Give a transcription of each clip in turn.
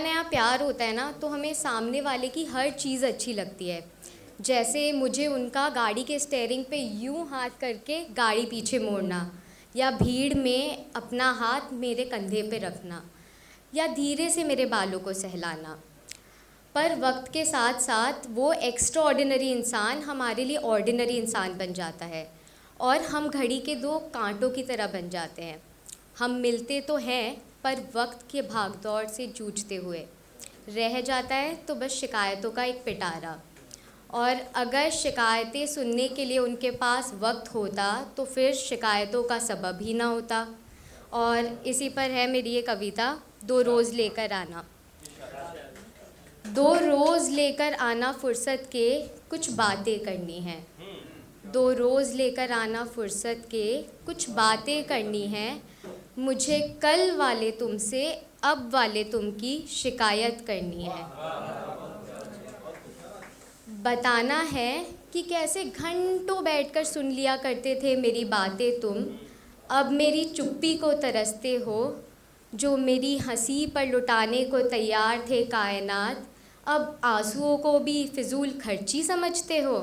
नया प्यार होता है ना, तो हमें सामने वाले की हर चीज़ अच्छी लगती है। जैसे मुझे उनका गाड़ी के स्टीयरिंग पे यूं हाथ करके गाड़ी पीछे मोड़ना, या भीड़ में अपना हाथ मेरे कंधे पे रखना, या धीरे से मेरे बालों को सहलाना। पर वक्त के साथ साथ वो एक्स्ट्रा ऑर्डिनरी इंसान हमारे लिए ऑर्डिनरी इंसान बन जाता है, और हम घड़ी के दो कांटों की तरह बन जाते हैं। हम मिलते तो हैं, पर वक्त के भागदौड़ से जूझते हुए रह जाता है तो बस शिकायतों का एक पिटारा। और अगर शिकायतें सुनने के लिए उनके पास वक्त होता तो फिर शिकायतों का सबब ही ना होता। और इसी पर है मेरी ये कविता, 2 रोज़ लेकर आना। 2 रोज़ लेकर आना फुर्सत के, कुछ बातें करनी हैं। 2 रोज़ लेकर आना फुर्सत के, कुछ बातें करनी हैं। मुझे कल वाले तुमसे अब वाले तुम की शिकायत करनी है। बताना है कि कैसे घंटों बैठकर सुन लिया करते थे मेरी बातें तुम, अब मेरी चुप्पी को तरसते हो। जो मेरी हंसी पर लुटाने को तैयार थे कायनात, अब आंसुओं को भी फिजूल खर्ची समझते हो।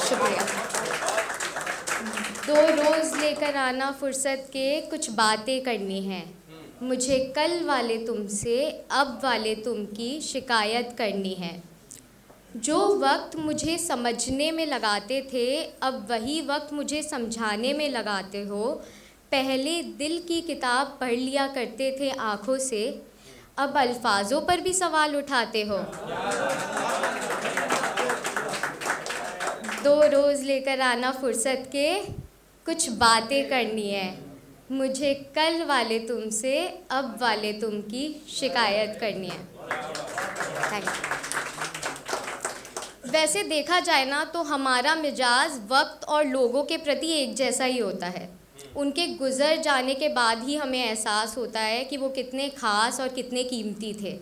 शुक्रिया। 2 रोज़ लेकर आना फुर्सत के, कुछ बातें करनी हैं। मुझे कल वाले तुमसे अब वाले तुम की शिकायत करनी है। जो वक्त मुझे समझने में लगाते थे, अब वही वक्त मुझे समझाने में लगाते हो। पहले दिल की किताब पढ़ लिया करते थे आँखों से, अब अल्फाजों पर भी सवाल उठाते हो। 2 रोज़ लेकर आना फुर्सत के, कुछ बातें करनी है। मुझे कल वाले तुमसे अब वाले तुम की शिकायत करनी है। Thank you. वैसे देखा जाए ना तो हमारा मिजाज वक्त और लोगों के प्रति एक जैसा ही होता है। उनके गुज़र जाने के बाद ही हमें एहसास होता है कि वो कितने ख़ास और कितने कीमती थे।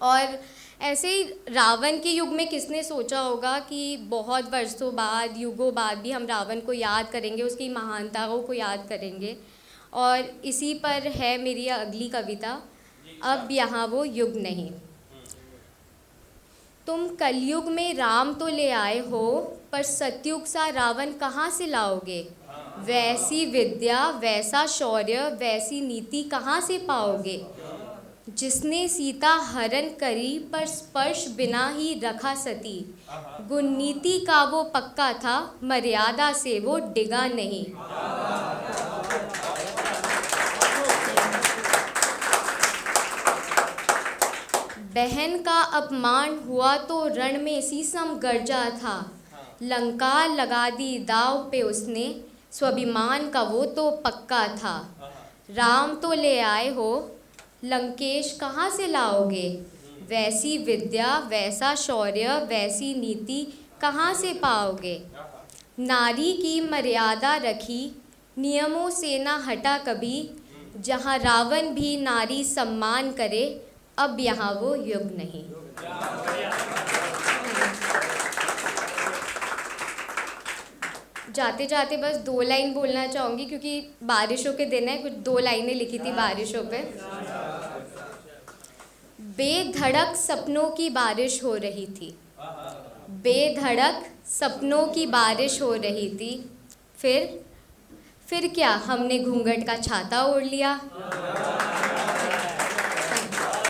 और ऐसे ही रावण के युग में किसने सोचा होगा कि बहुत वर्षों बाद, युगों बाद भी हम रावण को याद करेंगे, उसकी महानताओं को याद करेंगे। और इसी पर है मेरी अगली कविता, अब यहाँ वो युग नहीं। तुम कलयुग में राम तो ले आए हो, पर सतयुग सा रावण कहाँ से लाओगे। वैसी विद्या, वैसा शौर्य, वैसी नीति कहाँ से पाओगे। जिसने सीता हरण करी, पर स्पर्श बिना ही रखा सती। गुण नीति का वो पक्का था, मर्यादा से वो डिगा नहीं। बहन का अपमान हुआ तो रण में शीशम गरजा था। लंका लगा दी दाव पे उसने, स्वाभिमान का वो तो पक्का था। राम तो ले आए हो, लंकेश कहाँ से लाओगे। वैसी विद्या, वैसा शौर्य, वैसी नीति कहाँ से पाओगे। नारी की मर्यादा रखी, नियमों से ना हटा कभी। जहाँ रावण भी नारी सम्मान करे, अब यहाँ वो युग नहीं। जाते जाते बस 2 लाइन बोलना चाहूँगी, क्योंकि बारिशों के दिन है। कुछ 2 लाइनें लिखी थी बारिशों पे। बेधड़क सपनों की बारिश हो रही थी, बेधड़क सपनों की बारिश हो रही थी। फिर क्या हमने घूंघट का छाता ओढ़ लिया।